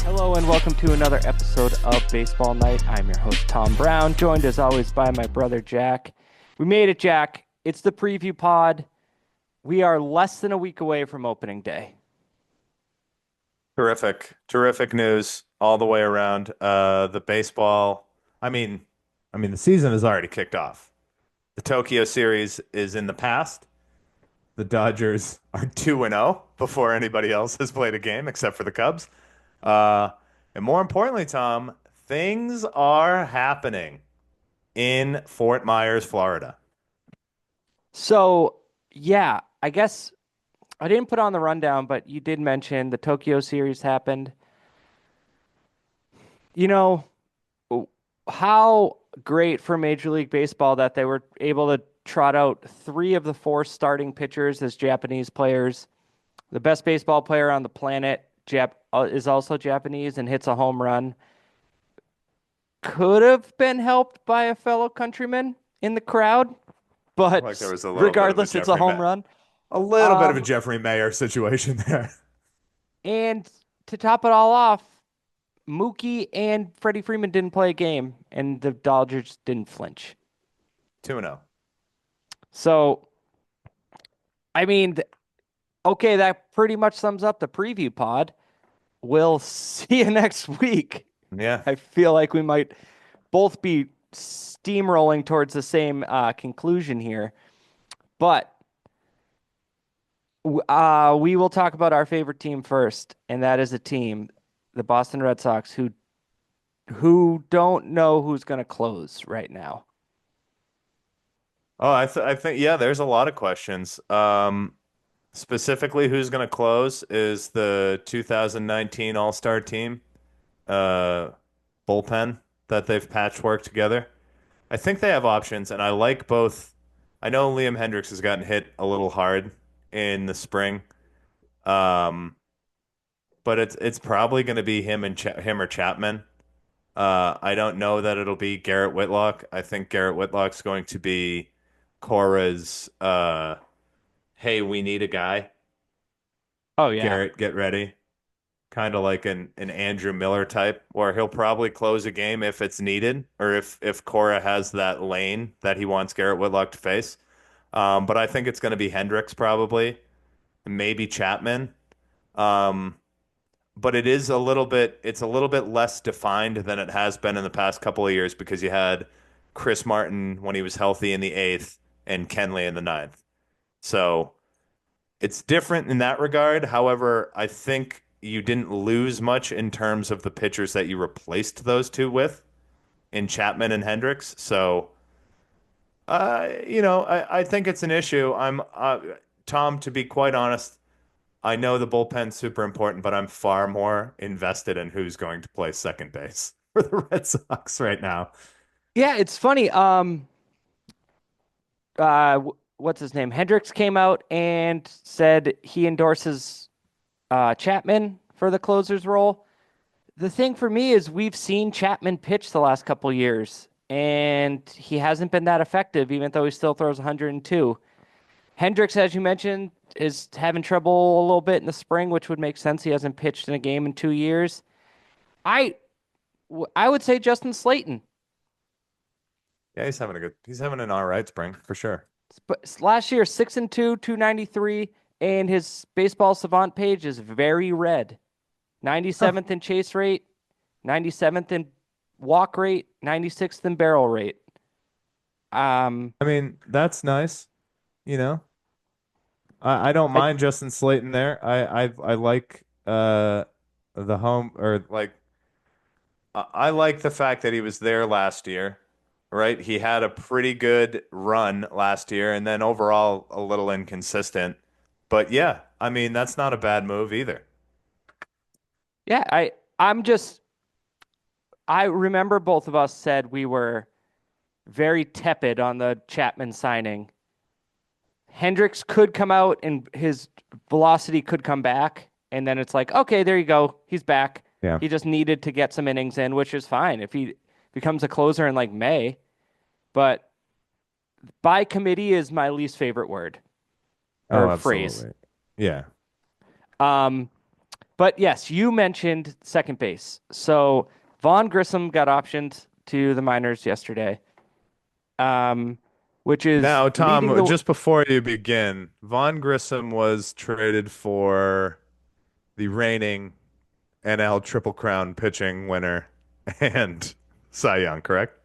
Hello and welcome to another episode of Baseball Night. I'm your host, Tom Brown, joined as always by my brother, Jack. We made it, Jack. It's the preview pod. We are less than a week away from opening day. Terrific news all the way around. The baseball, the season has already kicked off. The Tokyo series is in the past. The Dodgers are 2-0 before anybody else has played a game except for the Cubs. Uh, and more importantly, Tom, things are happening in Fort Myers, Florida. So, yeah, I guess I didn't put on the rundown, but you did mention the Tokyo series happened. You know, how great for Major League Baseball that they were able to trot out three of the four starting pitchers as Japanese players. The best baseball player on the planet is also Japanese and hits a home run. Could have been helped by a fellow countryman in the crowd, Like there but was a little bit of a regardless, it's a Jeffrey home May run. a little bit of a Um, Jeffrey Mayer situation there. and to top it all off, Mookie and Freddie Freeman didn't play a game, and the Dodgers didn't flinch. 2-0. So, I mean, okay, that pretty much sums up the preview pod. We'll see you next week. Yeah. I feel like we might both be steamrolling towards the same conclusion here. But we will talk about our favorite team first, and that is a team, the Boston Red Sox, who don't know who's going to close right now. Oh, I think yeah, there's a lot of questions. Specifically, who's going to close is the 2019 All-Star team, uh, bullpen that they've patchworked together. I think they have options, and I like both. I know Liam Hendricks has gotten hit a little hard in the spring, um, but it's probably going to be him or Chapman. I don't know that it'll be Garrett Whitlock. I think Garrett Whitlock's going to be Cora's. Hey, we need a guy. Oh yeah. Garrett, get ready. Kind of like an Andrew Miller type, where he'll probably close a game if it's needed, or if Cora has that lane that he wants Garrett Whitlock to face. But I think it's going to be Hendricks probably, maybe Chapman. Um, but it's a little bit less defined than it has been in the past couple of years because you had Chris Martin when he was healthy in the eighth and Kenley in the ninth. So it's different in that regard. However, I think you didn't lose much in terms of the pitchers that you replaced those two with in Chapman and Hendricks. So, I think it's an issue. Tom, to be quite honest, I know the bullpen's super important, but I'm far more invested in who's going to play second base for the Red Sox right now. Yeah, it's funny. What's his name? Hendricks came out and said he endorses Chapman for the closer's role. The thing for me is we've seen Chapman pitch the last couple years, and he hasn't been that effective, even though he still throws 102. Hendricks, as you mentioned, is having trouble a little bit in the spring, which would make sense. He hasn't pitched in a game in 2 years. I I would say Justin Slayton. Yeah, he's having an all right spring for sure. But last year, 6-2, 293, and his baseball savant page is very red. Huh. 97th in chase rate, 97th in walk rate, 96th in barrel rate. Um, I mean, that's nice, you know. I don't I mind Justin Slayton there. I like the home or like I like the fact that he was there last year, right? He had a pretty good run last year and then overall a little inconsistent. But yeah, I mean, that's not a bad move either. yeah, I'm just I remember both of us said we were very tepid on the Chapman signing. Hendricks could come out and his velocity could come back. And then it's like, okay, there you go. He's back. Yeah. He just needed to get some innings in, which is fine if he becomes a closer in like May. But by committee is my least favorite word Oh, or phrase. absolutely. Yeah. Um, But yes, you mentioned second base. So Vaughn Grissom got optioned to the minors yesterday, um, which is Now, leading Tom, the. just before you begin, Vaughn Grissom was traded for the reigning NL Triple Crown pitching winner and Cy Young, correct?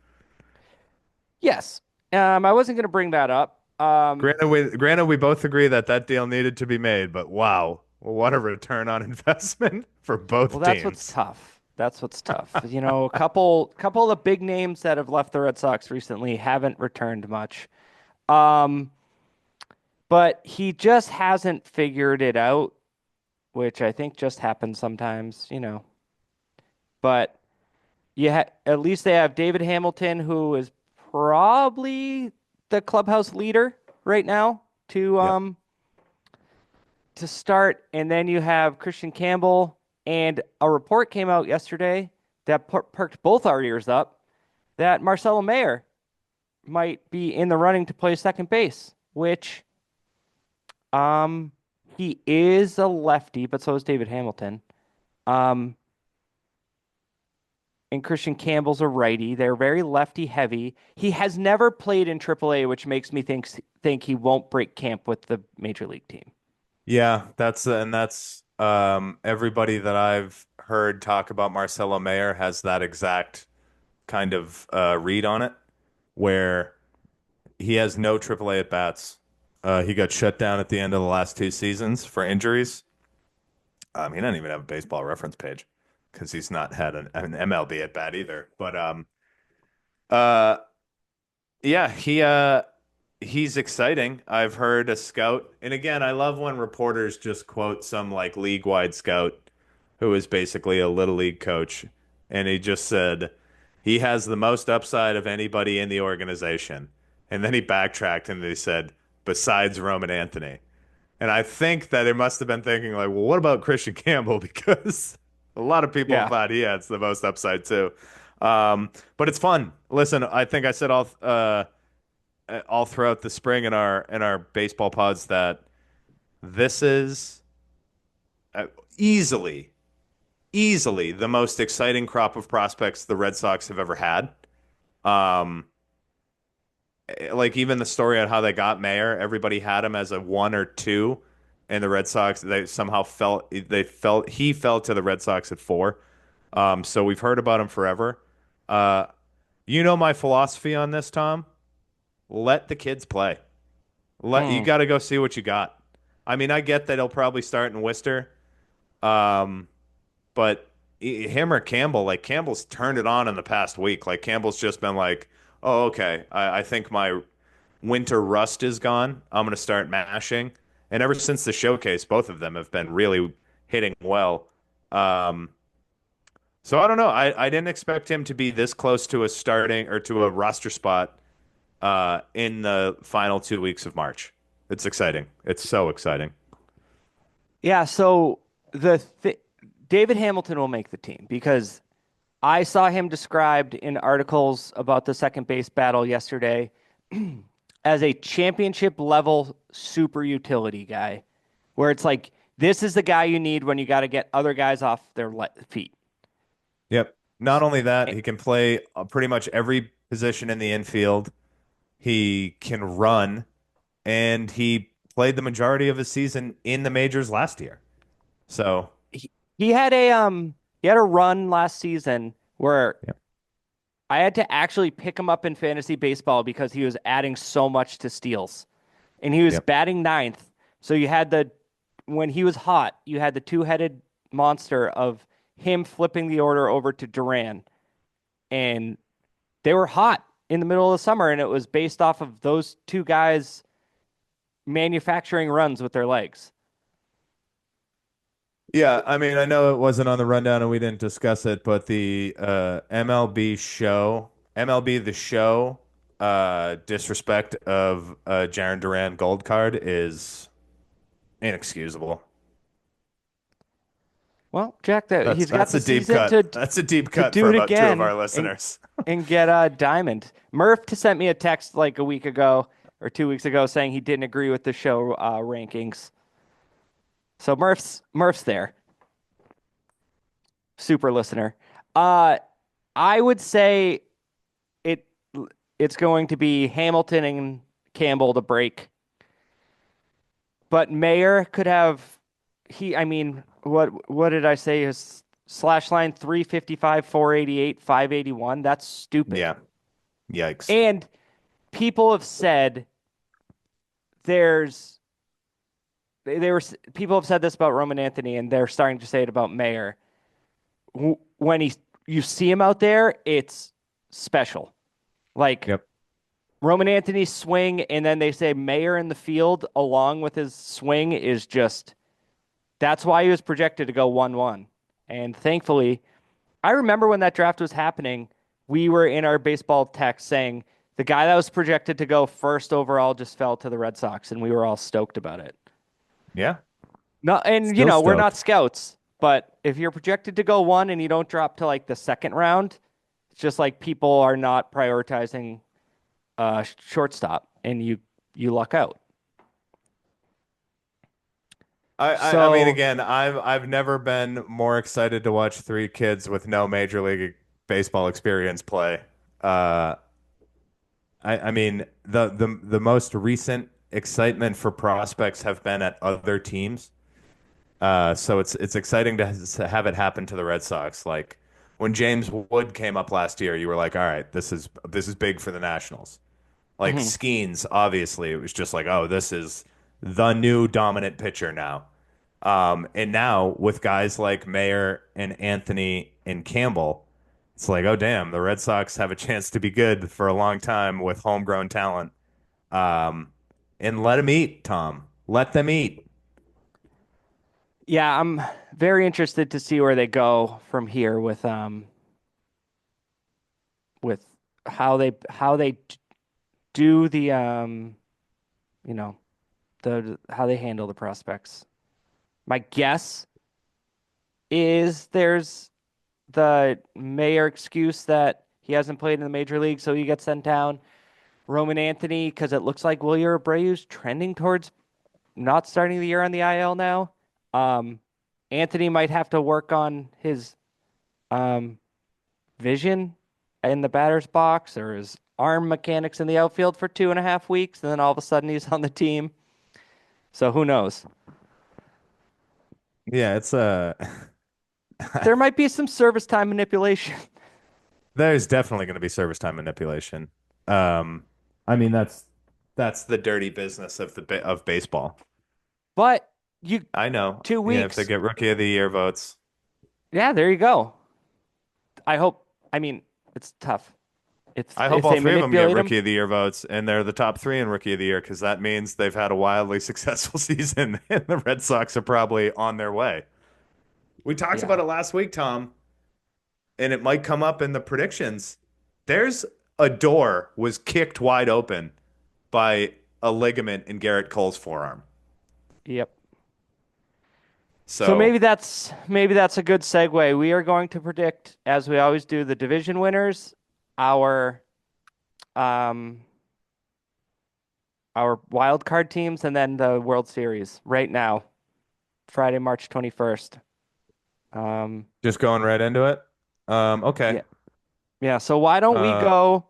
Yes, I wasn't going to bring that up. Granted, we both agree that that deal needed to be made, but wow, what a return on investment for Well, both that's what's teams. tough. That's what's tough. A couple of the big names that have left the Red Sox recently haven't returned much. Um, but he just hasn't figured it out, which I think just happens sometimes. But at least they have David Hamilton, who is probably the clubhouse leader right now to Yep. um to start, and then you have Christian Campbell, and a report came out yesterday that perked both our ears up that Marcelo Mayer might be in the running to play second base, which um he is a lefty, but so is David Hamilton. Um, and Christian Campbell's a righty. They're very lefty heavy. He has never played in AAA, which makes me think he won't break camp with the major league team. Yeah, that's everybody that I've heard talk about Marcelo Mayer has that exact kind of read on it, where he has no AAA at bats. He got shut down at the end of the last two seasons for injuries. He doesn't even have a baseball reference page because he's not had an MLB at bat either. But uh, yeah, he's exciting. I've heard a scout, and again, I love when reporters just quote some like league-wide scout who is basically a little league coach, and he just said he has the most upside of anybody in the organization. And then he backtracked and he said, besides Roman Anthony. And I think that it must have been thinking like, well, what about Christian Campbell? Because a lot of people Yeah. thought he had the most upside too. But it's fun. Listen, I think I said all throughout the spring in our baseball pods that this is uh, easily easily the most exciting crop of prospects the Red Sox have ever had. Um, like even the story on how they got Mayer, everybody had him as a one or two, and the Red Sox they somehow felt he fell to the Red Sox at four. So we've heard about him forever. Uh, you know my philosophy on this, Tom. Let the kids play. You Hmm. got to go see what you got. I mean, I get that he'll probably start in Worcester. Um, But him or Campbell, like Campbell's turned it on in the past week. Like Campbell's just been like, oh, okay, I think my winter rust is gone. I'm going to start mashing. And ever since the showcase, both of them have been really hitting well. Um, so I don't know. I didn't expect him to be this close to a starting or to a roster spot in the final 2 weeks of March. It's exciting. It's so exciting. Yeah, so the th David Hamilton will make the team because I saw him described in articles about the second base battle yesterday as a championship level super utility guy, where it's like this is the guy you need when you got to get other guys off their feet. Yep. Not only that, Eh, he can play pretty much every position in the infield. He can run, and he played the majority of his season in the majors last year. So, he had a run last season where yeah, I had to actually pick him up in fantasy baseball because he was adding so much to steals. And he was yep. batting ninth. So when he was hot, you had the two-headed monster of him flipping the order over to Duran. And they were hot in the middle of the summer, and it was based off of those two guys manufacturing runs with their legs. Yeah, I mean, I know it wasn't on the rundown and we didn't discuss it, but the MLB The Show, disrespect of Jaron Duran gold card is inexcusable. Well, Jack, That's he's got that's the a deep season cut. That's a deep to cut for do it about two of again our and listeners. get a diamond. Murph sent me a text like a week ago or 2 weeks ago saying he didn't agree with the show rankings. So Murph's there. super listener. Uh, I would say it it's going to be Hamilton and Campbell to break, but Mayer could have I mean, what did I say? His slash line 355, 488, 581. That's stupid. Yeah. Yikes. And people have said there's they were people have said this about Roman Anthony, and they're starting to say it about Mayer. When you see him out there, it's special. Like Yep. Roman Anthony's swing, and then they say Mayer in the field along with his swing is just that's why he was projected to go 1-1. And thankfully, I remember when that draft was happening, we were in our baseball text saying the guy that was projected to go first overall just fell to the Red Sox, and we were all stoked about it. Yeah. No, and Still we're not stoked. scouts, but if you're projected to go one and you don't drop to like the second round, it's just like people are not prioritizing shortstop, and you luck out. I mean, So again, I've never been more excited to watch three kids with no Major League Baseball experience play. Uh, I mean, the most recent excitement for prospects have been at other teams. So it's exciting to have it happen to the Red Sox. Like when James Wood came up last year, you were like, all right, this is big for the Nationals. Like mhm. Skeens, obviously, it was just like, oh, this is the new dominant pitcher now. And now with guys like Mayer and Anthony and Campbell, it's like, oh damn, the Red Sox have a chance to be good for a long time with homegrown talent. Um, and let them eat, Tom. Let them eat. Yeah, I'm very interested to see where they go from here with how they do the you know how they handle the prospects. My guess is there's the Mayer excuse that he hasn't played in the major league, so he gets sent down. Roman Anthony, because it looks like Wilyer Abreu's trending towards not starting the year on the IL now. Um, Anthony might have to work on his um, vision in the batter's box or his arm mechanics in the outfield for 2.5 weeks, and then all of a sudden he's on the team. So who knows? Yeah, it's There might be some service time manipulation. there's definitely going to be service time manipulation. Um, I mean that's the dirty business of of baseball. But you I know. two Yeah, if they weeks, get Rookie of the Year votes, yeah, there you go. I hope. I mean, it's tough. I hope If all they three of them get manipulate him, Rookie of the Year votes, and they're the top three in Rookie of the Year because that means they've had a wildly successful season, and the Red Sox are probably on their way. We talked about yeah, it last week, Tom, and it might come up in the predictions. There's a door was kicked wide open by a ligament in Garrett Cole's forearm. yep. So So maybe that's a good segue. We are going to predict, as we always do, the division winners, our um our wild card teams, and then the World Series right now, Friday, March 21st. Um, just going right into it. Okay. yeah, yeah. So why don't we Uh, go?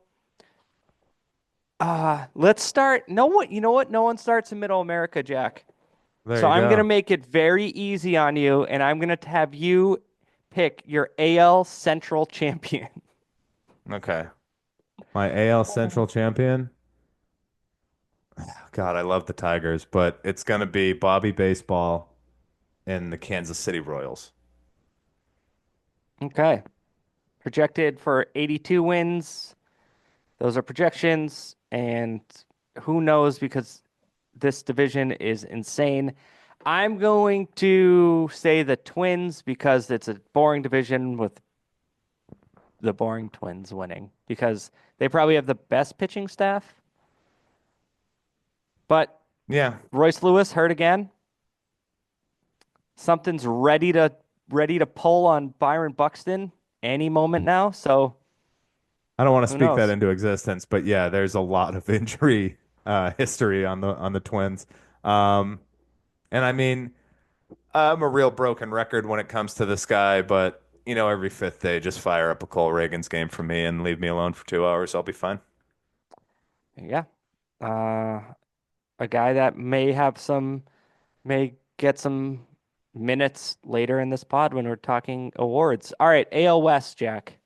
Let's start. No one, you know what? No one starts in Middle America, Jack. there So you I'm gonna go. make it very easy on you, and I'm gonna have you pick your AL Central champion. Okay. My AL Central champion. God, I love the Tigers, but it's gonna be Bobby Baseball and the Kansas City Royals. Okay. Projected for 82 wins. Those are projections, and who knows because this division is insane. I'm going to say the Twins because it's a boring division with the boring Twins winning because they probably have the best pitching staff. But Yeah, Royce Lewis hurt again. Something's ready to pull on Byron Buxton any moment now. So I don't want to who speak that knows? into existence, but yeah, there's a lot of injury history on the Twins. And I mean, I'm a real broken record when it comes to this guy, but every fifth day, just fire up a Cole Reagan's game for me and leave me alone for 2 hours. I'll be fine. Yeah. A guy that may get some minutes later in this pod when we're talking awards. All right, AL West, Jack.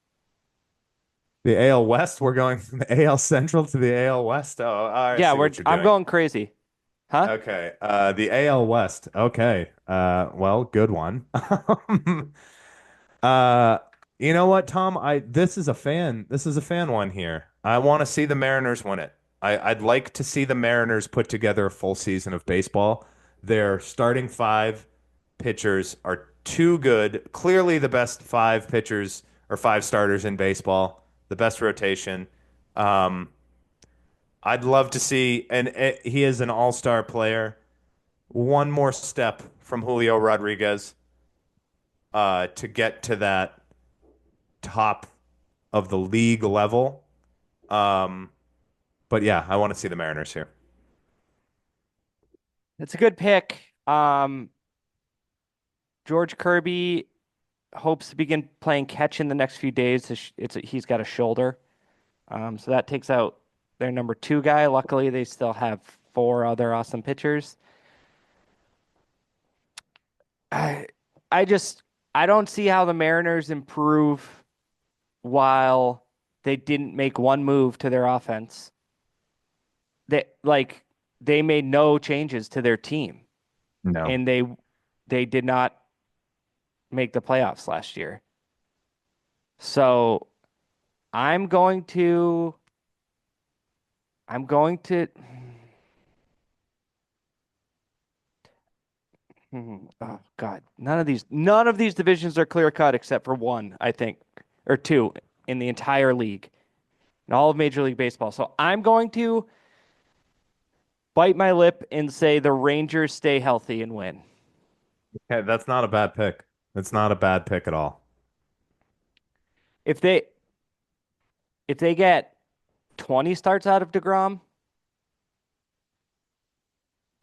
The AL West, we're going from the AL Central to the AL West. Oh, I Yeah, see we're what you're I'm doing. going crazy. Huh? Okay. The AL West. Okay. Well, good one. Uh, you know what, Tom? This is a fan one here. I want to see the Mariners win it. I'd like to see the Mariners put together a full season of baseball. Their starting five pitchers are too good. Clearly the best five pitchers or five starters in baseball, the best rotation. Um, I'd love to see, and he is an all-star player. One more step from Julio Rodriguez to get to that top of the league level. Um, but yeah, I want to see the Mariners here. It's a good pick. George Kirby hopes to begin playing catch in the next few days. He's got a shoulder. So that takes out their number two guy. Luckily, they still have four other awesome pitchers. I I just I don't see how the Mariners improve while they didn't make one move to their offense. They made no changes to their team No. and they did not make the playoffs last year. So I'm going to I'm going to oh God, none of these divisions are clear cut except for one, I think, or two in the entire league, in all of Major League Baseball. So I'm going to bite my lip and say the Rangers stay healthy and win. Okay, that's not a bad pick. It's not a bad pick at all. If they if they get 20 starts out of DeGrom,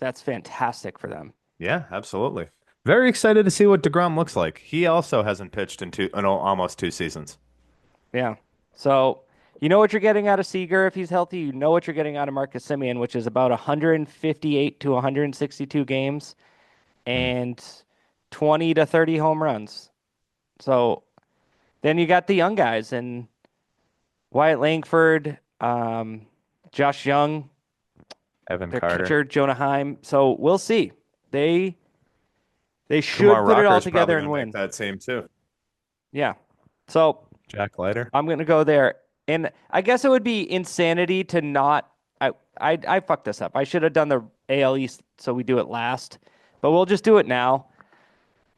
that's fantastic for them. Yeah, absolutely. Very excited to see what DeGrom looks like. He also hasn't pitched in almost 2 seasons. Yeah. So you know what you're getting out of Seager if he's healthy. You know what you're getting out of Marcus Semien, which is about 158 to 162 games Hmm. and 20 to 30 home runs. So then you got the young guys and Wyatt Langford, Josh Young, Evan their Carter. catcher Jonah Heim. So we'll see. They they Kumar should put it all Rocker's probably together going and to make win. that team too. Yeah. So Jack Leiter. I'm gonna go there. And I guess it would be insanity to not. I fucked this up. I should have done the AL East, so we do it last. But we'll just do it now.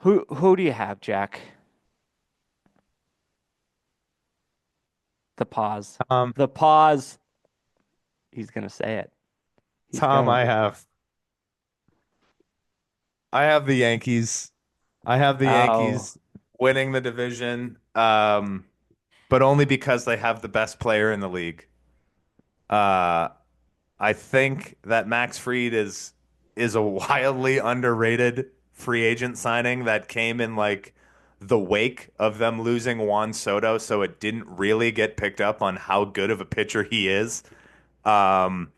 Who do you have, Jack? The pause. Um, The pause. He's gonna say it. He's Tom, going. I have the Yankees. I have the Oh, Yankees winning the division, but only because they have the best player in the league. Uh, I think that Max Fried is a wildly underrated free agent signing that came in like the wake of them losing Juan Soto, so it didn't really get picked up on how good of a pitcher he is. Um,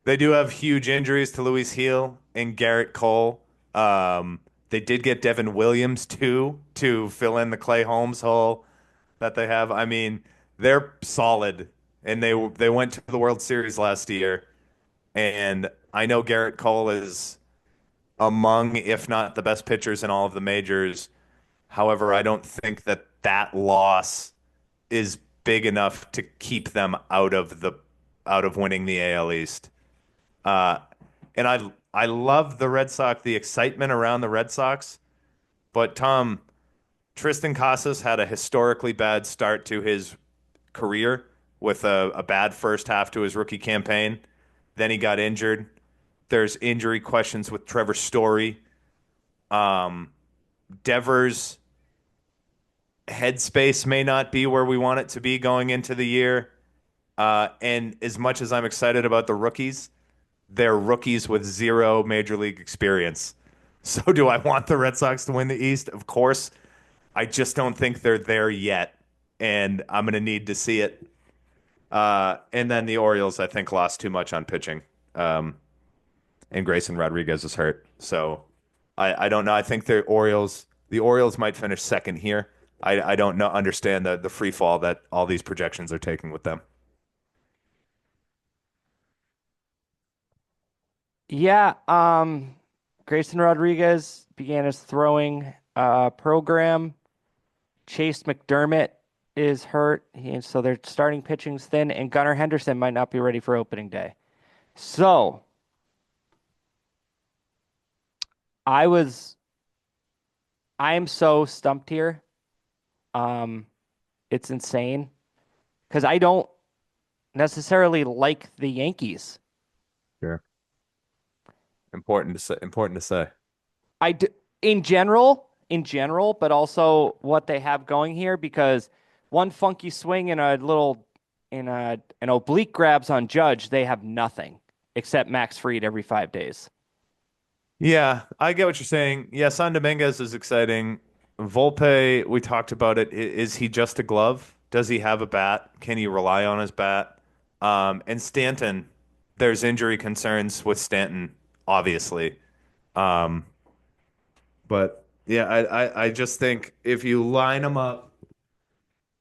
they do have huge injuries to Luis Heel and Garrett Cole. Um, they did get Devin Williams too to fill in the Clay Holmes hole that they have. I mean, they're solid, and they went to the World Series last year. And I know Garrett Cole is among, if not the best pitchers in all of the majors. However, I don't think that that loss is big enough to keep them out of winning the AL East. Uh, and I love the Red Sox, the excitement around the Red Sox. But Tom, Tristan Casas had a historically bad start to his career with a bad first half to his rookie campaign. Then he got injured. There's injury questions with Trevor Story. Um, Devers' headspace may not be where we want it to be going into the year. And as much as I'm excited about the rookies, they're rookies with zero major league experience. So do I want the Red Sox to win the East? Of course. I just don't think they're there yet, and I'm going to need to see it. And then the Orioles, I think, lost too much on pitching. Um, and Grayson Rodriguez is hurt. So I don't know. I think the Orioles might finish second here. I don't know understand the free fall that all these projections are taking with them. Yeah, Grayson Rodriguez began his throwing program. Chase McDermott is hurt, so their starting pitching's thin, and Gunnar Henderson might not be ready for opening day. So I was, I am so stumped here. Um, it's insane because I don't necessarily like the Yankees. Sure. Important to say. Important to say. I d in general, but also what they have going here because one funky swing and a little in a an oblique grabs on Judge, they have nothing except Max Fried every 5 days. Yeah, I get what you're saying. Yeah, San Dominguez is exciting. Volpe, we talked about it. Is he just a glove? Does he have a bat? Can he rely on his bat? And Stanton, there's injury concerns with Stanton, obviously. Um, but yeah, I just think if you line them up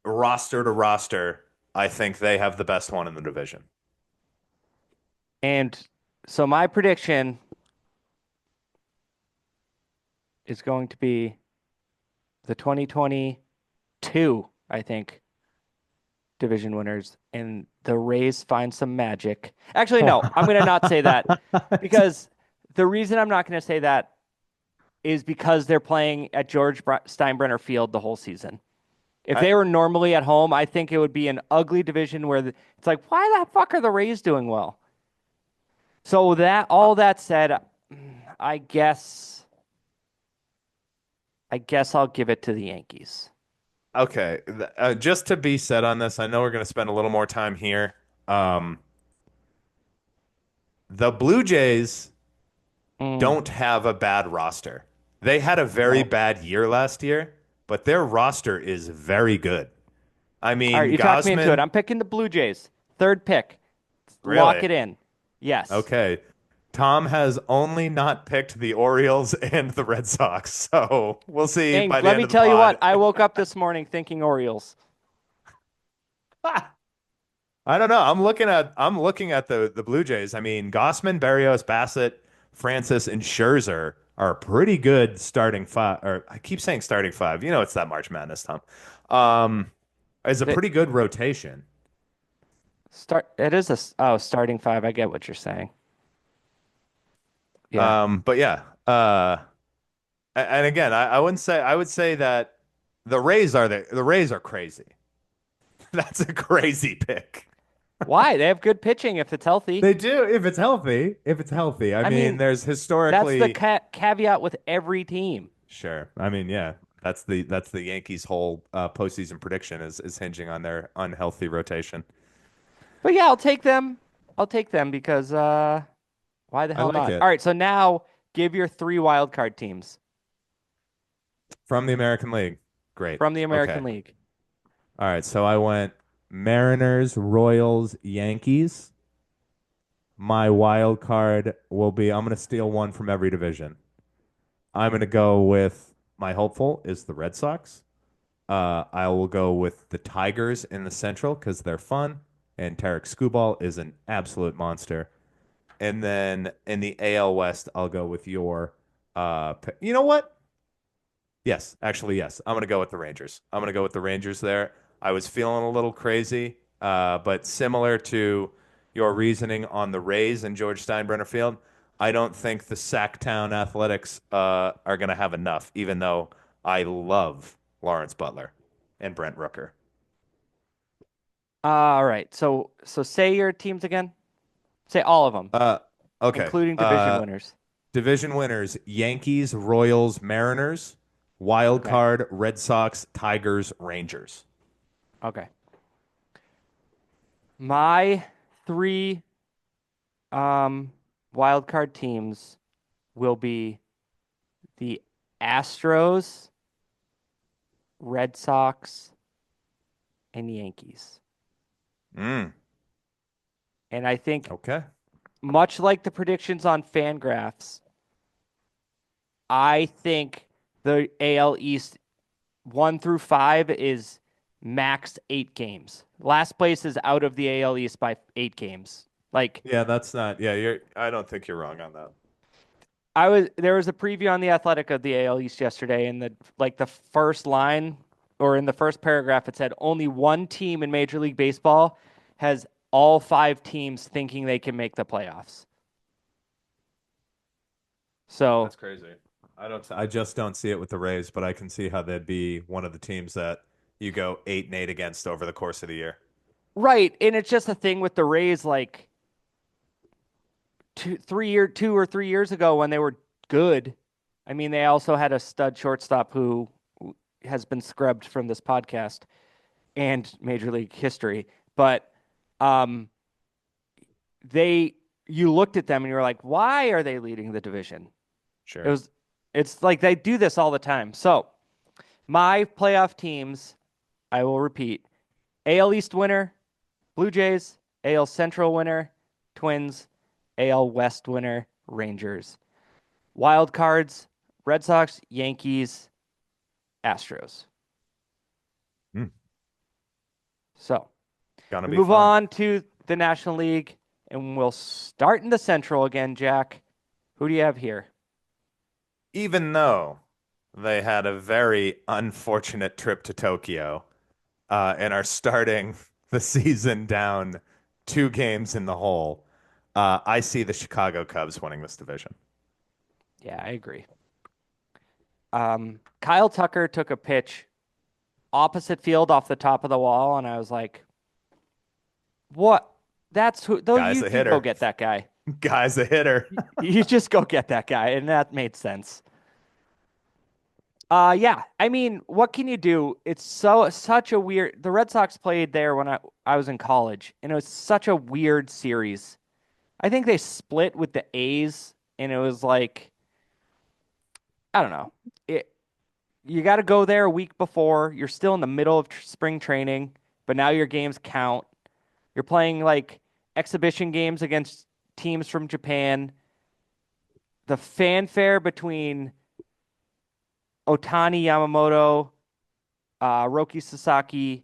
roster to roster, I think they have the best one in the division. And so my prediction is going to be the 2022, I think, division winners, and the Rays find some magic. Actually, no, I'm going to not say that because the reason I'm not going to say that is because they're playing at George Steinbrenner Field the whole season. If I, they were normally at home, I think it would be an ugly division where it's like, why the fuck are the Rays doing well? So that all that said, I guess I guess I'll give it to the Yankees. okay, just to be said on this, I know we're going to spend a little more time here. Um, the Blue Jays Mm, don't have a bad roster. They had a very no. bad year last year, but their roster is very good. I All right, mean, you talked me into it. Gosman, I'm picking the Blue Jays. Third pick. Lock really? it in. Yes. Okay. Tom has only not picked the Orioles and the Red Sox, so we'll see And by the let end me of the tell you pod. what, I woke up this morning thinking Orioles. I don't know. I'm looking at the Blue Jays. I mean, Gossman, Barrios, Bassett, Francis, and Scherzer are a pretty good starting five. Or I keep saying starting five. You know, it's that March Madness, Tom. Um, is a The pretty good rotation. it is starting five. I get what you're saying. Yeah. But yeah. And again, I wouldn't say I would say that the Rays are crazy. That's a crazy pick. Why? They have good pitching if it's healthy. They do if it's healthy. If it's healthy. I I mean, mean, there's that's the historically caveat with every team. sure. I mean, yeah, that's the Yankees' whole postseason prediction is hinging on their unhealthy rotation. But yeah, I'll take them. I'll take them because why the I hell like not? All it. right, so now give your three wild card teams From the American League. Great. from the American Okay. League. All right. So I went Mariners, Royals, Yankees. My wild card will be I'm going to steal one from every division. I'm going to go with my hopeful is the Red Sox. I will go with the Tigers in the Central because they're fun, and Tarek Skubal is an absolute monster. And then in the AL West, I'll go with your. You know what? Yes, actually, yes. I'm gonna go with the Rangers. I'm gonna go with the Rangers there. I was feeling a little crazy, but similar to your reasoning on the Rays and George Steinbrenner Field, I don't think the Sacktown Athletics are gonna have enough. Even though I love Lawrence Butler and Brent Rooker. All right. So say your teams again. Say all of them, Uh, okay. including division winners. Division winners: Yankees, Royals, Mariners. Wild Okay. card: Red Sox, Tigers, Rangers. Okay. My three um wild card teams will be the Astros, Red Sox, and Yankees. Mm, And I think, okay. much like the predictions on Fangraphs, I think the AL East 1 through 5 is max 8 games. Last place is out of the AL East by 8 games. Like Yeah, that's not. Yeah, I don't think you're wrong on that. there was a preview on the Athletic of the AL East yesterday, and the first line or in the first paragraph it said only one team in Major League Baseball has all 5 teams thinking they can make the playoffs. So That's crazy. I don't. I just don't see it with the Rays, but I can see how they'd be one of the teams that you go 8-8 against over the course of the year. right, and it's just a thing with the Rays, like 2 or 3 years ago when they were good. I mean, they also had a stud shortstop who has been scrubbed from this podcast and Major League history, but um, they you looked at them and you were like, why are they leading the division? It Sure. was it's like they do this all the time. So my playoff teams, I will repeat: AL East winner, Blue Jays; AL Central winner, Twins; AL West winner, Rangers; wild cards, Red Sox, Yankees, Astros. Mm, So gonna we be move fun. on to the National League, and we'll start in the Central again, Jack. Who do you have here? Even though they had a very unfortunate trip to Tokyo, and are starting the season down 2 games in the hole, I see the Chicago Cubs winning this division. Yeah, I agree. Kyle Tucker took a pitch opposite field off the top of the wall, and I was like, "What? That's who? Though Guy's you a you go hitter. get that guy. Guy's a hitter. You just go get that guy," and that made sense. Yeah. I mean, what can you do? It's such a weird. The Red Sox played there when I was in college, and it was such a weird series. I think they split with the A's, and it was like, I don't know. It You got to go there a week before. You're still in the middle of spring training, but now your games count. You're playing like exhibition games against teams from Japan. The fanfare between Otani Yamamoto, Roki Sasaki,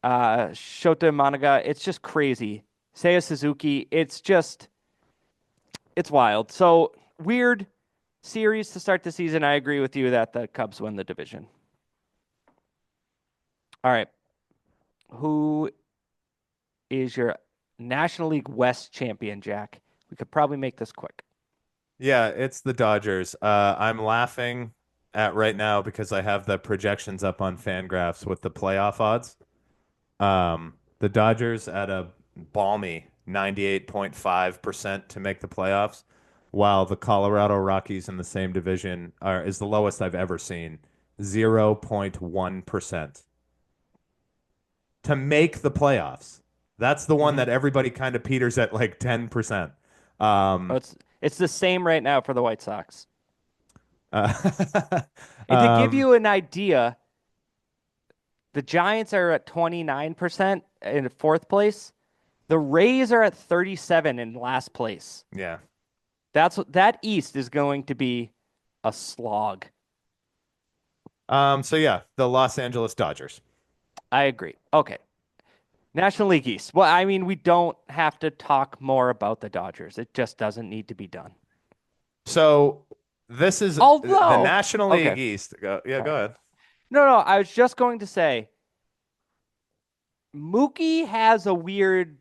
Shota Managa, it's just crazy. Seiya Suzuki, it's wild. So weird series to start the season. I agree with you that the Cubs win the division. All right. Who is your National League West champion, Jack? We could probably make this quick. Yeah, it's the Dodgers. I'm laughing at right now because I have the projections up on Fangraphs with the playoff odds. The Dodgers at a balmy 98.5% to make the playoffs, while the Colorado Rockies in the same division is the lowest I've ever seen, 0.1% to make the playoffs. That's the one Mm-hmm. that everybody kind of peters at like 10%. Oh, Um, it's the same right now for the White Sox. uh, And to give um, you an idea, the Giants are at 29% in fourth place. The Rays are at 37 in last place. yeah. That East is going to be a slog. So yeah, the Los Angeles Dodgers. I agree. Okay. National League East. Well, I mean, we don't have to talk more about the Dodgers. It just doesn't need to be done. So this is the Although, National okay, League East. Yeah, go sorry. ahead. No, I was just going to say Mookie has a weird.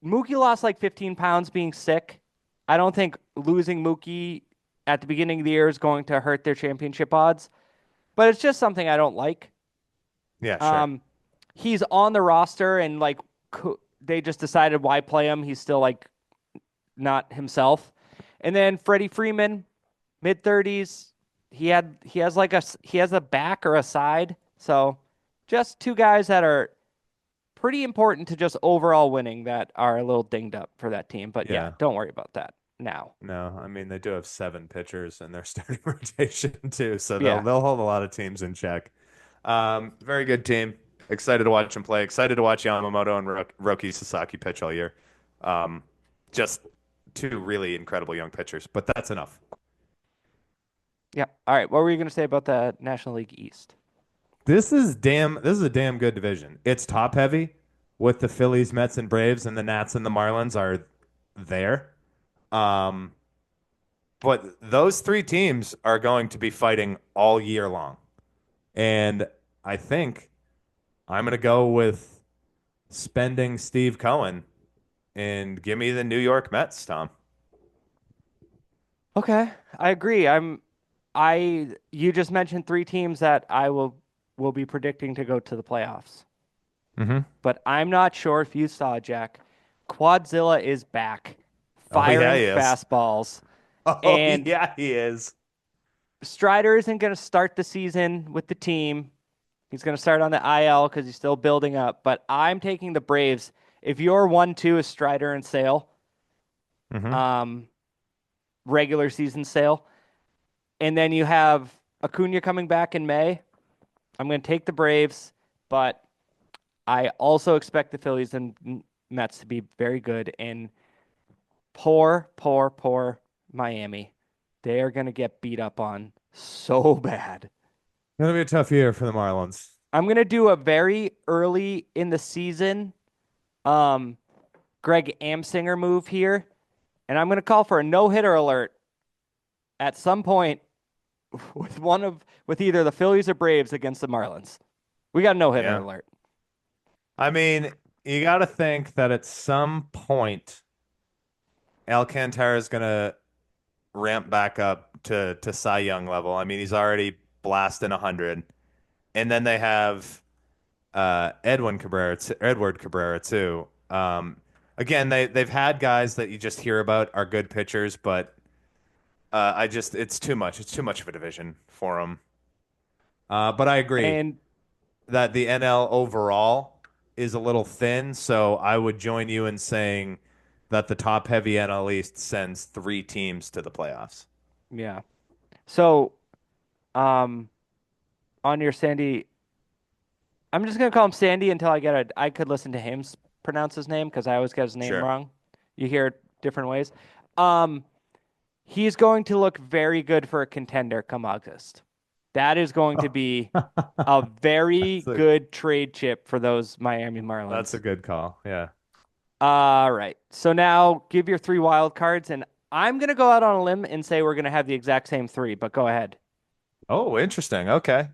Mookie lost like 15 pounds being sick. I don't think losing Mookie at the beginning of the year is going to hurt their championship odds, but it's just something I don't like. Yeah, sure. Um, he's on the roster and like they just decided why play him. He's still like not himself. And then Freddie Freeman, mid 30s. He has a back or a side. So just two guys that are pretty important to just overall winning that are a little dinged up for that team. But yeah, Yeah. don't worry about that now. No, I mean they do have 7 pitchers in their starting rotation too, so they'll Yeah. they'll hold a lot of teams in check. Very good team. Excited to watch him play. Excited to watch Yamamoto and Roki Sasaki pitch all year. Um, just two really incredible young pitchers, but that's enough. Yeah. All right. What were you going to say about the National League East? This is a damn good division. It's top heavy with the Phillies, Mets, and Braves, and the Nats and the Marlins are there. Um, but those three teams are going to be fighting all year long. And I think I'm gonna go with spending Steve Cohen and give me the New York Mets, Tom. Okay, I agree. You just mentioned three teams that I will be predicting to go to the playoffs. Mm-hmm. But I'm not sure if you saw, Jack. Quadzilla is back, Oh yeah, firing he is. fastballs, Oh and yeah, he is. Strider isn't going to start the season with the team. He's going to start on the IL because he's still building up. But I'm taking the Braves. If your 1-2 is Strider and Sale, Mm-hmm. um, regular season Sale, and then you have Acuna coming back in May, I'm going to take the Braves. But I also expect the Phillies and Mets to be very good. And poor Miami. They are going to get beat up on so bad. Gonna be a tough year for the Marlins. I'm going to do a very early in the season um, Greg Amsinger move here, and I'm going to call for a no-hitter alert at some point with either the Phillies or Braves against the Marlins. We got a no-hitter Yeah. alert. I mean, you got to think that at some point Alcantara is gonna ramp back up to Cy Young level. I mean, he's already blasting 100, and then they have Edward Cabrera too. Again, they've had guys that you just hear about are good pitchers, but I just it's too much. It's too much of a division for them. But I agree And that the NL overall is a little thin, so I would join you in saying that the top heavy NL East sends three teams to the playoffs. yeah. So, um, on your Sandy, I'm just gonna call him Sandy until I could listen to him pronounce his name because I always get his name Sure. wrong. You hear it different ways. Um, he's going to look very good for a contender come August. That is going to be a very That's a good trade chip for those Miami that's a Marlins. good call. Yeah. All right. So now give your three wild cards, and I'm gonna go out on a limb and say we're gonna have the exact same three. But go ahead. Oh, interesting. Okay.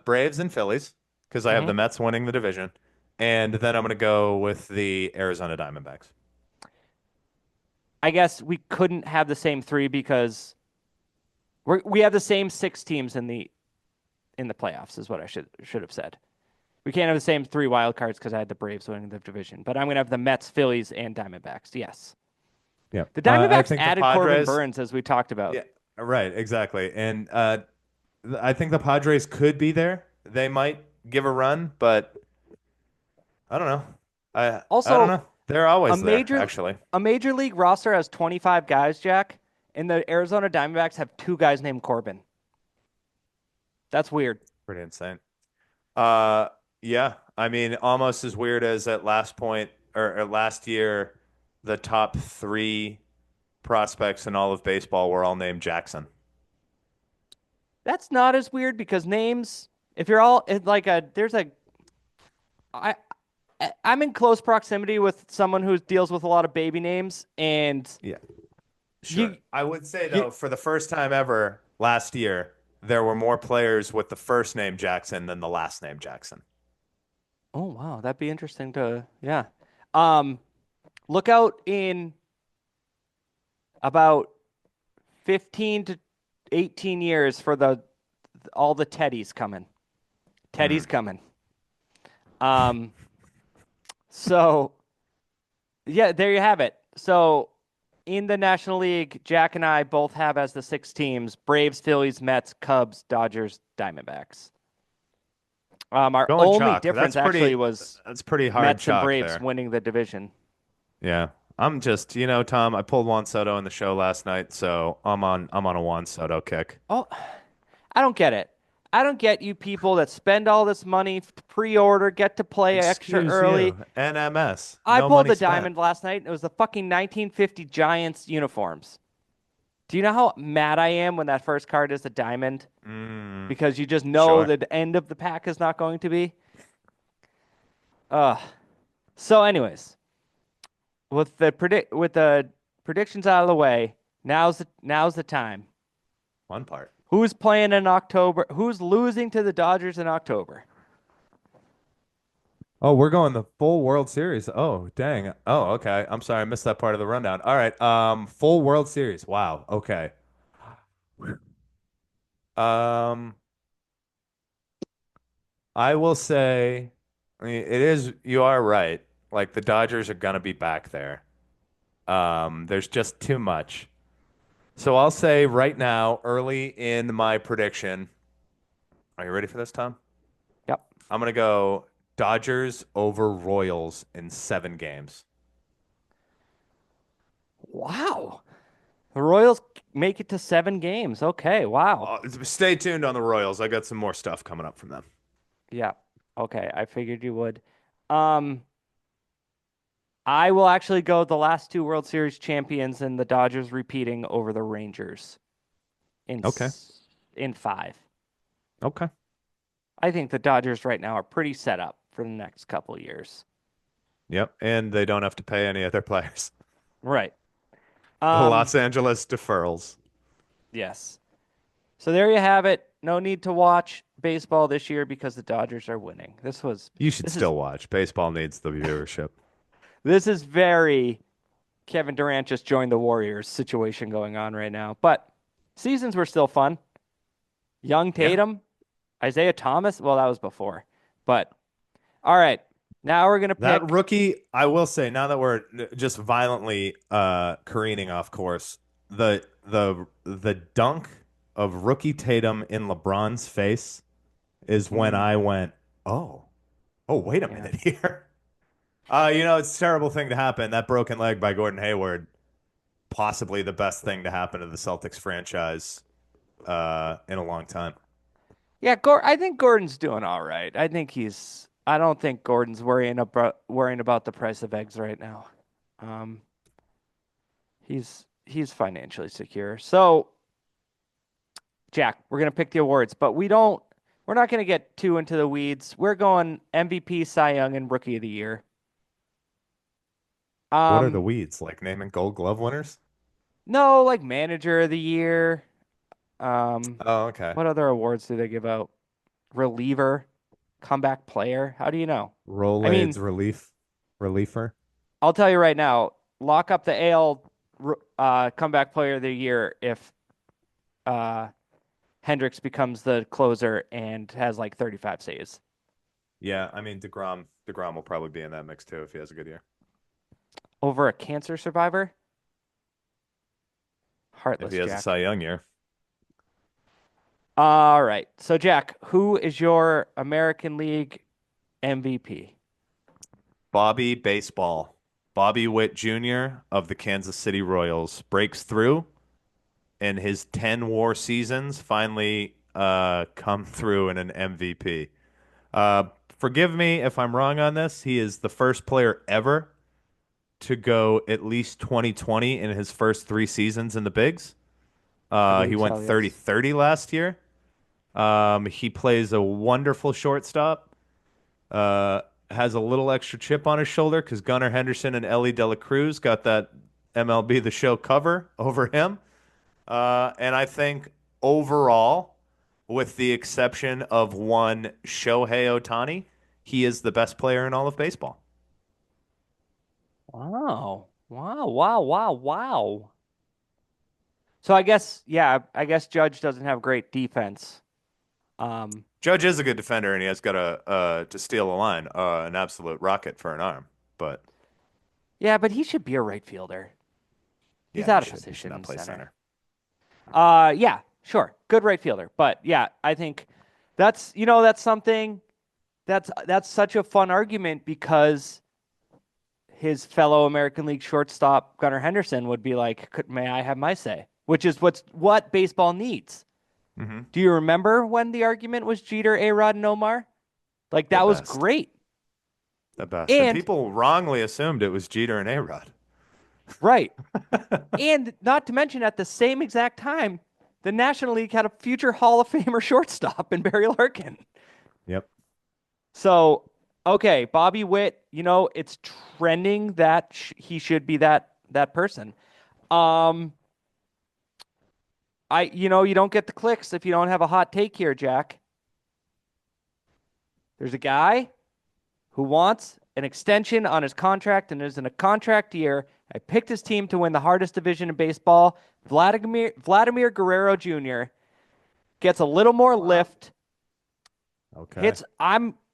Braves and Phillies, because I have hmm the Mets winning the division. And then I'm going to go with the Arizona Diamondbacks. I guess we couldn't have the same three because we have the same six teams in the playoffs. Is what I should have said. We can't have the same three wild cards because I had the Braves winning the division. But I'm gonna have the Mets, Phillies, and Diamondbacks. Yes, Yeah. the I Diamondbacks think the added Corbin Padres. Burns as we talked about. Yeah, right. Exactly. And I think the Padres could be there. They might give a run, but I don't know. I don't Also, know. They're a always there, major actually. a major league roster has 25 guys, Jack, and the Arizona Diamondbacks have two guys named Corbin. That's weird. Pretty insane. Uh, yeah. I mean, almost as weird as at last point or last year, the top three prospects in all of baseball were all named Jackson. That's not as weird because names, if you're all like a, there's a, I, I'm in close proximity with someone who deals with a lot of baby names, and Yeah, you, sure. I would say you, though, for the first time ever last year, there were more players with the first name Jackson than the last name Jackson. oh wow, that'd be interesting to, yeah. Um, look out in about 15 to 18 years for the all the Teddies coming. Teddy's Mm. coming. Um, so yeah, there you have it. So in the National League, Jack and I both have as the six teams: Braves, Phillies, Mets, Cubs, Dodgers, Diamondbacks. Our Going only chalk. difference actually was That's pretty hard Mets and chalk Braves there. winning the division. Yeah. I'm just, Tom, I pulled Juan Soto in the show last night, so I'm on a Juan Soto kick. Oh, I don't get it. I don't get you people that spend all this money to pre-order, get to play extra Excuse early. you, NMS, I no pulled money the spent. diamond last night, and it was the fucking 1950 Giants uniforms. Do you know how mad I am when that first card is a diamond? Mm, Because you just know sure. the end of the pack is not going to be. Ugh. So, anyways, with the predictions out of the way, now's the time. One part. Who's playing in October? Who's losing to the Dodgers in October? Oh, we're going the full World Series. Oh, dang. Oh, okay. I'm sorry, I missed that part of the rundown. All right. Full World Series. Wow. Okay. Um, I will say, I mean, it is, you are right. Like the Dodgers are gonna be back there. There's just too much. So I'll say right now, early in my prediction, are you ready for this, Tom? Yep. I'm gonna go Dodgers over Royals in 7 games. Wow. The Royals make it to 7 games. Okay. Wow. Stay tuned on the Royals. I got some more stuff coming up from them. Yeah. Okay. I figured you would. Um, I will actually go the last two World Series champions and the Dodgers repeating over the Rangers in Okay. in five. Okay. I think the Dodgers right now are pretty set up for the next couple of years. Yep. And they don't have to pay any other players. Right. The Um, Los Angeles deferrals. yes. So there you have it. No need to watch baseball this year because the Dodgers are winning. You should This is still watch. Baseball needs the viewership. this is very Kevin Durant just joined the Warriors situation going on right now. But seasons were still fun. Young Yeah. Tatum, Isaiah Thomas. Well, that was before. But all right. Now we're gonna That pick. rookie, I will say, now that we're just violently careening off course, the dunk of rookie Tatum in LeBron's face is when Hmm, I went, oh, oh, wait a yeah. minute here. It's a terrible thing to happen. That broken leg by Gordon Hayward, possibly the best thing to happen to the Celtics franchise in a long time. Yeah, I think Gordon's doing all right. I don't think Gordon's worrying about the price of eggs right now. Um, he's financially secure. So, Jack, we're gonna pick the awards, but we're not gonna get too into the weeds. We're going MVP, Cy Young, and Rookie of the Year. What are the Um, weeds? Like naming Gold Glove winners? no, like Manager of the Year. Um, Oh, okay. what other awards do they give out? Reliever, Comeback Player. How do you know? I mean, Rolaids reliever. I'll tell you right now, lock up the AL Comeback Player of the Year if uh, Hendricks becomes the closer and has like 35 saves Yeah, I mean DeGrom will probably be in that mix too if he has a good year. over a cancer survivor. If he Heartless has a Jack. Cy Young year. All right. So, Jack, who is your American League MVP? Bobby Baseball. Bobby Witt Jr. of the Kansas City Royals breaks through in his 10 WAR seasons, finally come through in an MVP. Forgive me if I'm wrong on this. He is the first player ever to go at least 2020 in his first 3 seasons in the bigs. I He believe went so, yes. 30-30 last year. He plays a wonderful shortstop. Uh, has a little extra chip on his shoulder because Gunnar Henderson and Ellie De La Cruz got that MLB The Show cover over him. And I think overall, with the exception of one Shohei Ohtani, he is the best player in all of baseball. Wow. Wow. Wow. Wow. Wow. So I guess Judge doesn't have great defense. Um, Judge is a good defender, and he has got to steal a line, an absolute rocket for an arm. But yeah, but he should be a right fielder. He's yeah, he out of should. He should position not in play center. center. Yeah, sure. Good right fielder. But yeah, I think that's something that's such a fun argument because his fellow American League shortstop Gunnar Henderson would be like, "May I have my say?" Which is what baseball needs. Mm-hmm. Do you remember when the argument was Jeter, A-Rod, and Omar? Like The that was best. great. The best. And And people wrongly assumed it was Jeter and A-Rod. right. And not to mention at the same exact time, the National League had a future Hall of Famer shortstop in Barry Larkin. Yep. So, okay, Bobby Witt, it's trending that he should be that person. Um, you don't get the clicks if you don't have a hot take here, Jack. There's a guy who wants an extension on his contract and is in a contract year. I picked his team to win the hardest division in baseball. Vladimir Guerrero Jr. gets a little more Wow. lift. Okay.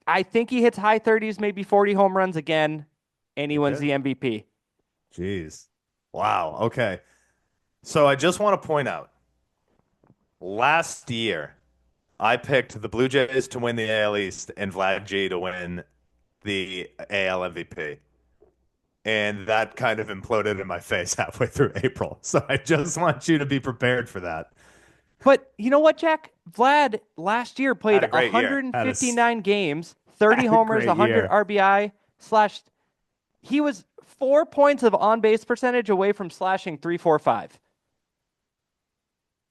I think he hits high 30s, maybe 40 home runs again, and he He wins could. the MVP. Jeez. Wow. Okay. So I just want to point out last year, I picked the Blue Jays to win the AL East and Vlad G to win the AL MVP. And that kind of imploded in my face halfway through April. So I just want you to be prepared for that. But you know what, Jack? Vlad last year Had played a great year. 159 games, 30 Had a homers, great 100 year. RBI, slash. He was 4 points of on base percentage away from slashing 345.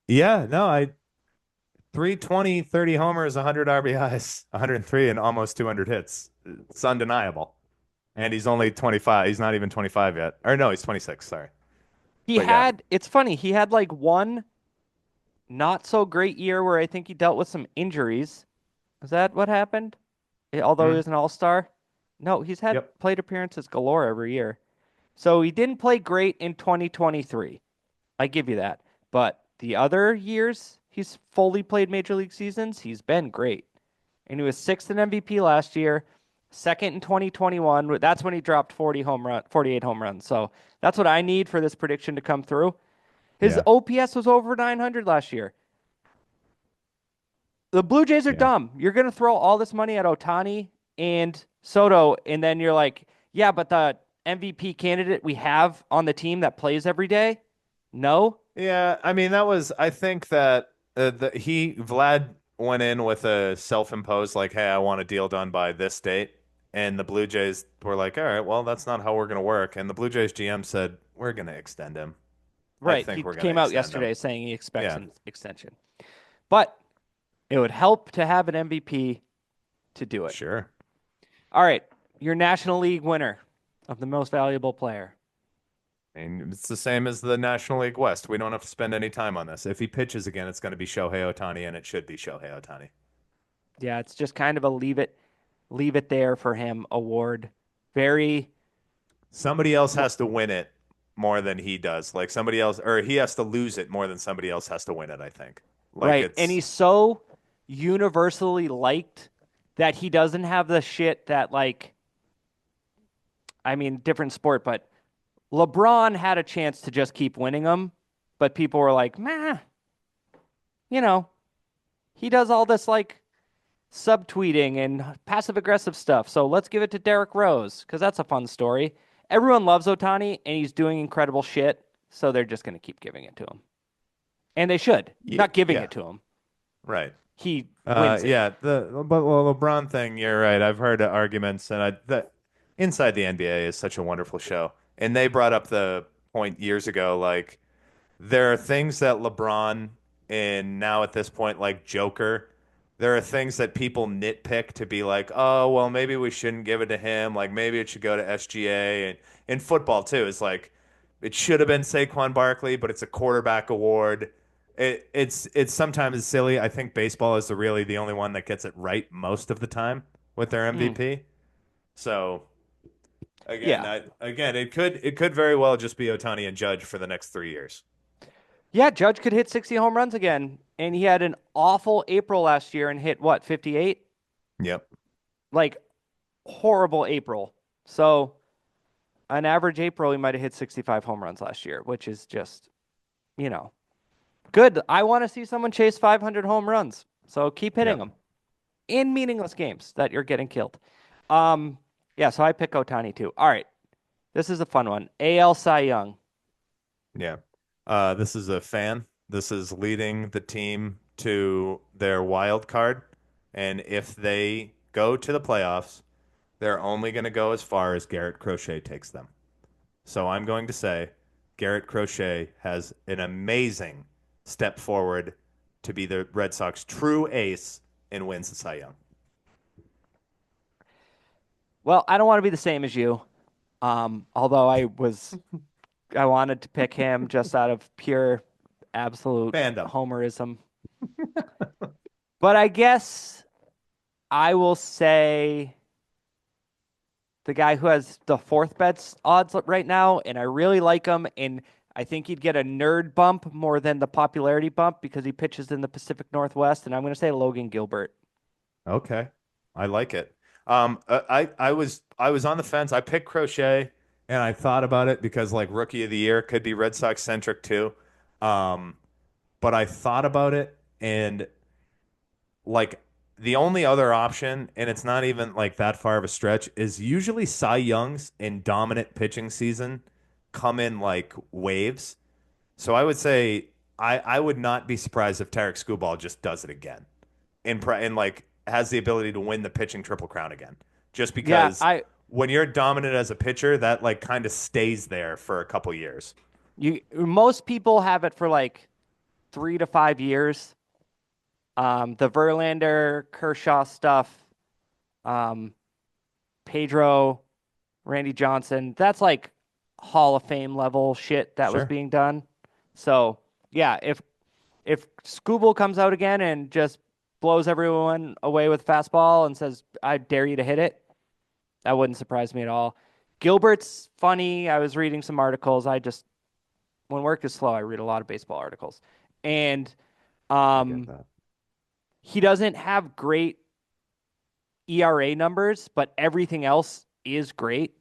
Yeah, no, I 320, 30 homers, 100 RBIs, 103 and almost 200 hits. It's undeniable. And he's only 25. He's not even 25 yet. Or no, he's 26, sorry. But yeah. It's funny, he had like one not so great year where I think he dealt with some injuries. Is that what happened? Although he Mm, was an all-star? No, he's had yep. plate appearances galore every year. So he didn't play great in 2023. I give you that. But the other years he's fully played major league seasons, he's been great. And he was sixth in MVP last year, second in 2021. That's when he dropped 48 home runs. So that's what I need for this prediction to come through. His Yeah. OPS was over 900 last year. The Blue Jays are Yeah. dumb. You're going to throw all this money at Ohtani and Soto, and then you're like, yeah, but the MVP candidate we have on the team that plays every day? No. Yeah, I mean that was I think that Vlad went in with a self-imposed like, hey, I want a deal done by this date, and the Blue Jays were like, all right, well, that's not how we're gonna work, and the Blue Jays GM said we're gonna extend him. I Right. He think we're gonna came out extend him. yesterday saying he expects Yeah, an extension. But it would help to have an MVP to do it. sure. All right. Your National League winner of the most valuable player. And it's the same as the National League West. We don't have to spend any time on this. If he pitches again, it's going to be Shohei Ohtani, and it should be Shohei Ohtani. Yeah, it's just kind of a leave it there for him award. Very Somebody else has to win it more than he does. Like somebody else, or he has to lose it more than somebody else has to win it, I think. Like right. And it's, he's so universally liked that he doesn't have the shit that different sport, but LeBron had a chance to just keep winning them, but people were like, "Meh, you know, he does all this subtweeting and passive aggressive stuff. So let's give it to Derrick Rose because that's a fun story. Everyone loves Ohtani and he's doing incredible shit. So they're just going to keep giving it to him. And they should. yeah, Not giving yeah, it to him. right. He wins it. Yeah, but well, LeBron thing, you're right. I've heard arguments, and Inside the NBA is such a wonderful show, and they brought up the point years ago, like there are things that LeBron and now at this point, like Joker, there are things that people nitpick to be like, oh, well, maybe we shouldn't give it to him. Like maybe it should go to SGA. And in football too, it's like it should have been Saquon Barkley, but it's a quarterback award. It's sometimes silly. I think baseball is really the only one that gets it right most of the time with their Mm, MVP. So again, yeah. it could very well just be Ohtani and Judge for the next 3 years. Yeah, Judge could hit 60 home runs again. And he had an awful April last year and hit what, 58? Yep. Like horrible April. So an average April, he might have hit 65 home runs last year, which is just, you know, good. I want to see someone chase 500 home runs. So keep hitting Yep. them in meaningless games that you're getting killed. Yeah, so I pick Ohtani too. All right. This is a fun one. AL Cy Young. Yeah. This is a fan. This is leading the team to their wild card. And if they go to the playoffs, they're only going to go as far as Garrett Crochet takes them. So I'm going to say Garrett Crochet has an amazing step forward to be the Red Sox true ace and wins the Cy Young. Well, I don't want to be the same as you. Although I wanted to pick him just out of pure absolute Fandom. homerism. But I guess I will say the guy who has the fourth best odds right now, and I really like him, and I think he'd get a nerd bump more than the popularity bump because he pitches in the Pacific Northwest, and I'm going to say Logan Gilbert. Okay. I like it. I was on the fence. I picked Crochet and I thought about it because like rookie of the year could be Red Sox centric too. Um, but I thought about it and like the only other option, and it's not even like that far of a stretch, is usually Cy Young's in dominant pitching season come in like waves. So I would say I would not be surprised if Tarek Skubal just does it again and like has the ability to win the pitching triple crown again. Just Yeah, because I when you're dominant as a pitcher, that like kind of stays there for a couple years. you most people have it for like 3 to 5 years. The Verlander, Kershaw stuff, um, Pedro, Randy Johnson, that's like Hall of Fame level shit that was Sure. being done. So yeah, if Scooble comes out again and just blows everyone away with fastball and says, "I dare you to hit it," that wouldn't surprise me at all. Gilbert's funny. I was reading some articles. When work is slow, I read a lot of baseball articles, and I get um, that. he doesn't have great ERA numbers, but everything else is great.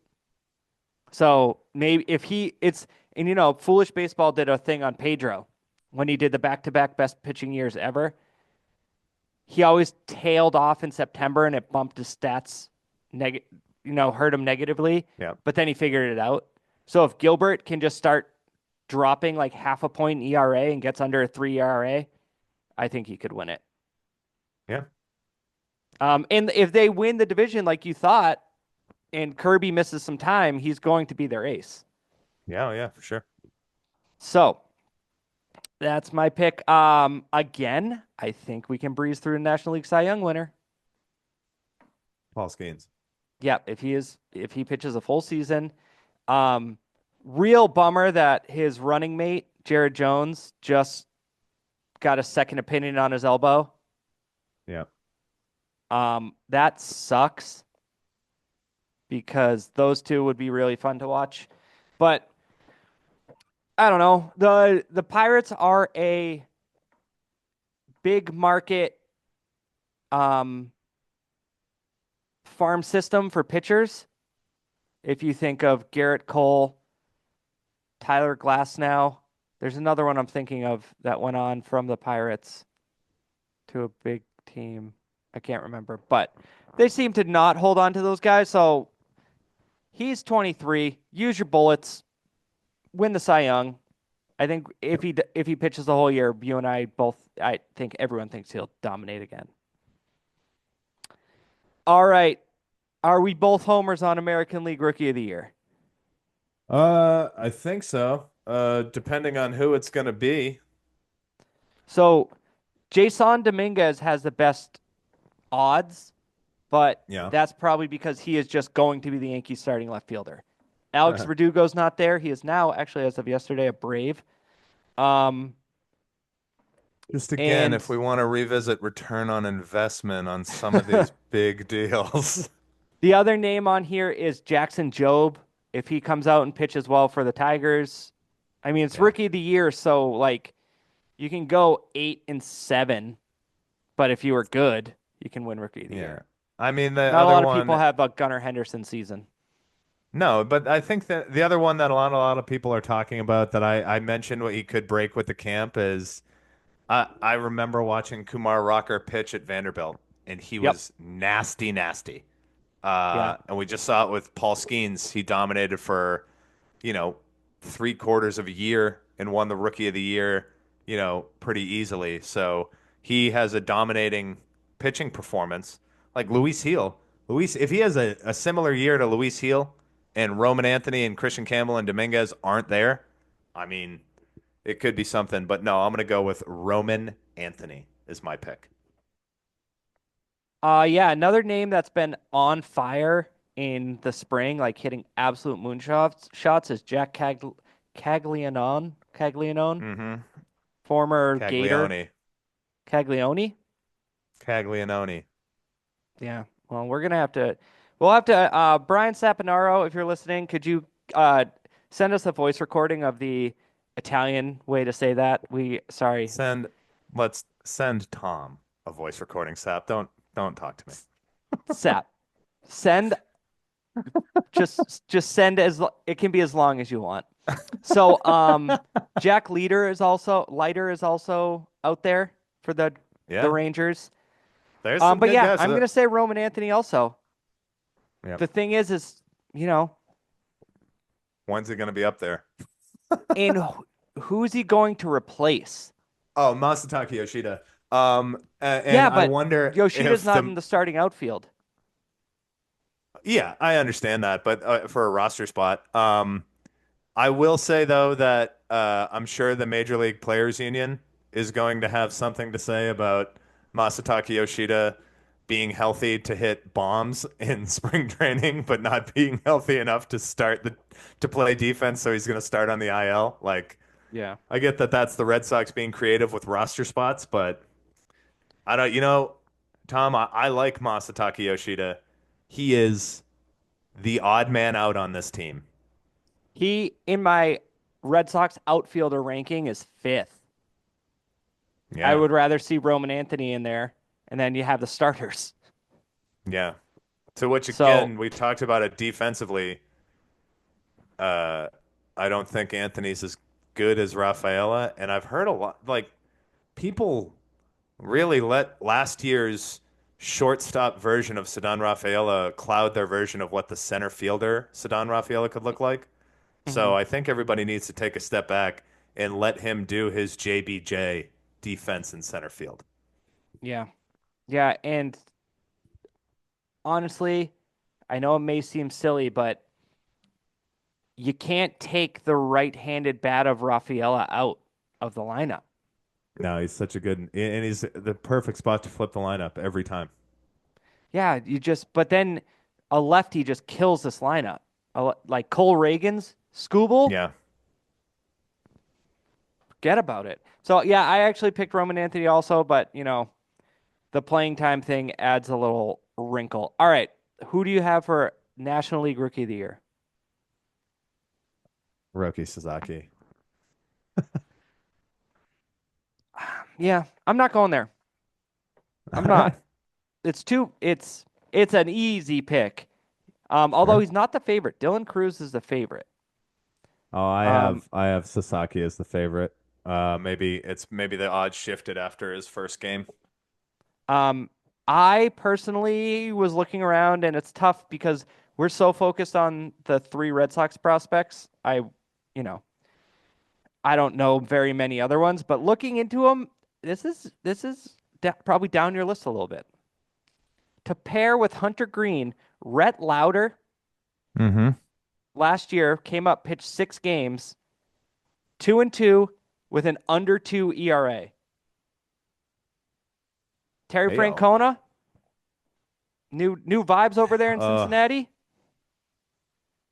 So maybe if he it's and Foolish Baseball did a thing on Pedro when he did the back-to-back best pitching years ever. He always tailed off in September and it bumped his stats hurt him negatively, Yeah. but then he figured it out. So if Gilbert can just start dropping like half a point in ERA and gets under a 3 ERA, I think he could win it. Yeah. And if they win the division like you thought, and Kirby misses some time, he's going to be their ace. Yeah. Oh, yeah, for sure. So that's my pick. Again, I think we can breeze through the National League Cy Young winner. Paul Skeens. Yeah, if he pitches a full season. Real bummer that his running mate, Jared Jones, just got a second opinion on his elbow. Yeah. That sucks because those two would be really fun to watch. But I don't know. The Pirates are a big market farm system for pitchers. If you think of Garrett Cole, Tyler Glasnow, there's another one I'm thinking of that went on from the Pirates to a big team. I can't remember, but they seem to not hold on to those guys. So he's 23. Use your bullets. Win the Cy Young. I think if he pitches the whole year, you and I both, I think everyone thinks he'll dominate again. All right. Are we both homers on American League Rookie of the Year? I think so. Depending on who it's gonna be. So Jason Dominguez has the best odds, but Yeah. that's probably because he is just going to be the Yankees starting left fielder. Alex Verdugo's not there. He is now, actually, as of yesterday, a Brave. Um, Just again, and if we want to revisit return on investment on some of these big deals. the other name on here is Jackson Jobe. If he comes out and pitches well for the Tigers, I mean, it's Yeah. Rookie of the Year, so like you can go 8-7, but if you were good, you can win Rookie of the Yeah. Year. I mean, the Not a other lot of people one, have a Gunnar Henderson season. no, but I think that the other one that a lot of people are talking about that I mentioned what he could break with the camp is I remember watching Kumar Rocker pitch at Vanderbilt, and he Yep. was nasty, nasty. Yeah. And we just saw it with Paul Skeens. He dominated for, you know, 3/4 of a year and won the Rookie of the Year, pretty easily. So he has a dominating pitching performance, like Luis Heel. Luis, if he has a similar year to Luis Heel and Roman Anthony and Christian Campbell and Dominguez aren't there, I mean, it could be something. But no, I'm going to go with Roman Anthony is my pick. Yeah, another name that's been on fire in the spring, like hitting absolute moonshots, is Jack Caglianone, Mm-hmm. former Gator. Caglione. Caglione. Caglianone. Yeah. Well, we'll have to, Brian Saponaro, if you're listening, could you uh, send us a voice recording of the Italian way to say that? Sorry, Send let's send Tom a voice recording, Sap. Don't talk to me. Sap. Send, just send it can be as long as you want. So, Jack Leiter is also out there for the Yeah, Rangers. there's some But good yeah, guys. I'm gonna say Roman Anthony also. Yep. The thing is, you know, When's it going to be up there? and who's he going to replace? Oh, Masataka Yoshida. And Yeah, I but wonder Yoshida's if not in the starting outfield. yeah, I understand that, but for a roster spot, I will say though that I'm sure the Major League Players Union is going to have something to say about Masataka Yoshida being healthy to hit bombs in spring training, but not being healthy enough to play defense, so he's going to start on the IL. Like, Yeah. I get that that's the Red Sox being creative with roster spots, but I don't, Tom, I like Masataka Yoshida. He is the odd man out on this team. He, in my Red Sox outfielder ranking, is fifth. I Yeah. would rather see Roman Anthony in there, and then you have the starters. Yeah. To which So, again, we talked about it defensively. Uh, I don't think Anthony's as good as Rafaela, and I've heard a lot like people really let last year's shortstop version of Sedan Rafaela cloud their version of what the center fielder Sedan Rafaela could look like. So mhm, I think everybody needs to take a step back and let him do his JBJ defense in center field. yeah. Yeah, and honestly, I know it may seem silly, but you can't take the right-handed bat of Rafaela out of the lineup. No, he's such a good, and he's the perfect spot to flip the lineup every time. Yeah, but then a lefty just kills this lineup. Like Cole Reagan's Scooble, Yeah. forget about it. So yeah, I actually picked Roman Anthony also, but the playing time thing adds a little wrinkle. All right, who do you have for National League Rookie of the Year? Roki Sasaki. Yeah, I'm not going there. All I'm not. right. It's an easy pick. Although Sure. he's not the favorite. Dylan Cruz is the favorite. Oh, I Um, have I have Sasaki as the favorite. Maybe the odds shifted after his first game. Um, I personally was looking around, and it's tough because we're so focused on the three Red Sox prospects. You know, I don't know very many other ones, but looking into them, this is probably down your list a little bit. To pair with Hunter Green, Rhett Lauder Mm-hmm. last year came up, pitched 6 games, 2-2 with an under 2 ERA. Terry Hey, Francona, new vibes over there in uh, Cincinnati.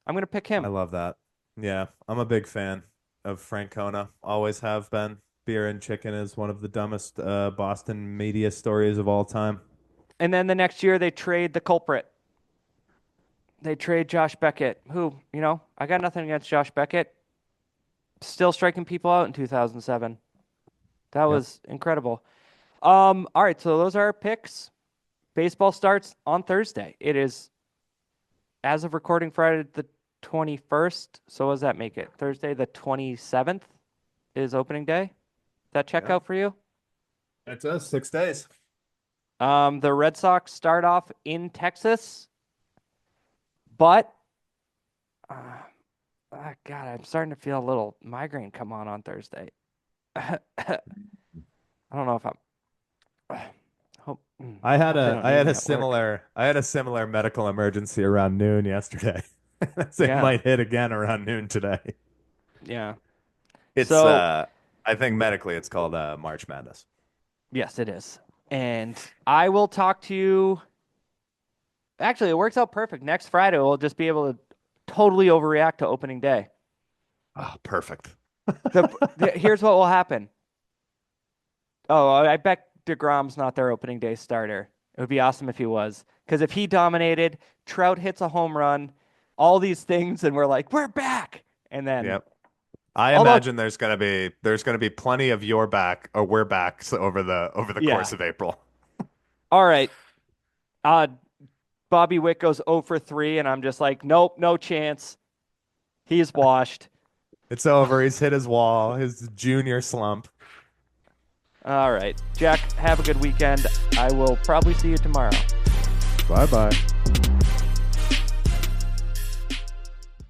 I'm gonna pick I him. love that. Yeah, I'm a big fan of Francona. Always have been. Beer and chicken is one of the dumbest Boston media stories of all time. And then the next year they trade the culprit. They trade Josh Beckett, who, I got nothing against Josh Beckett. Still striking people out in 2007. That Yep. was incredible. All right, so those are our picks. Baseball starts on Thursday. It is, as of recording, Friday the 21st. So what does that make it? Thursday the 27th is opening day. That check Yeah. out for you? It does 6 days. The Red Sox start off in Texas, but uh, God, I'm starting to feel a little migraine come on Thursday. I don't know if Hope, I hope they had don't need me a at work. similar medical emergency around noon yesterday. It Yeah, might hit again around noon today. yeah. It's So I think medically it's called March Madness. yes, it is. And I will talk to you. Actually, it works out perfect. Next Friday, we'll just be able to totally overreact to opening day. Oh, perfect. Here's what will happen. Oh, I bet DeGrom's not their opening day starter. It would be awesome if he was. Because if he dominated, Trout hits a home run, all these things, and we're like, we're back. And then, Yep. I although, imagine there's gonna be plenty of your back or we're backs over the yeah, course of April. all right. Uh, Bobby Witt goes 0 for 3, and I'm just like, nope, no chance. He's washed. It's over. He's hit his wall, his junior slump. All right. Jack, have a good weekend. I will probably see you tomorrow. Bye bye.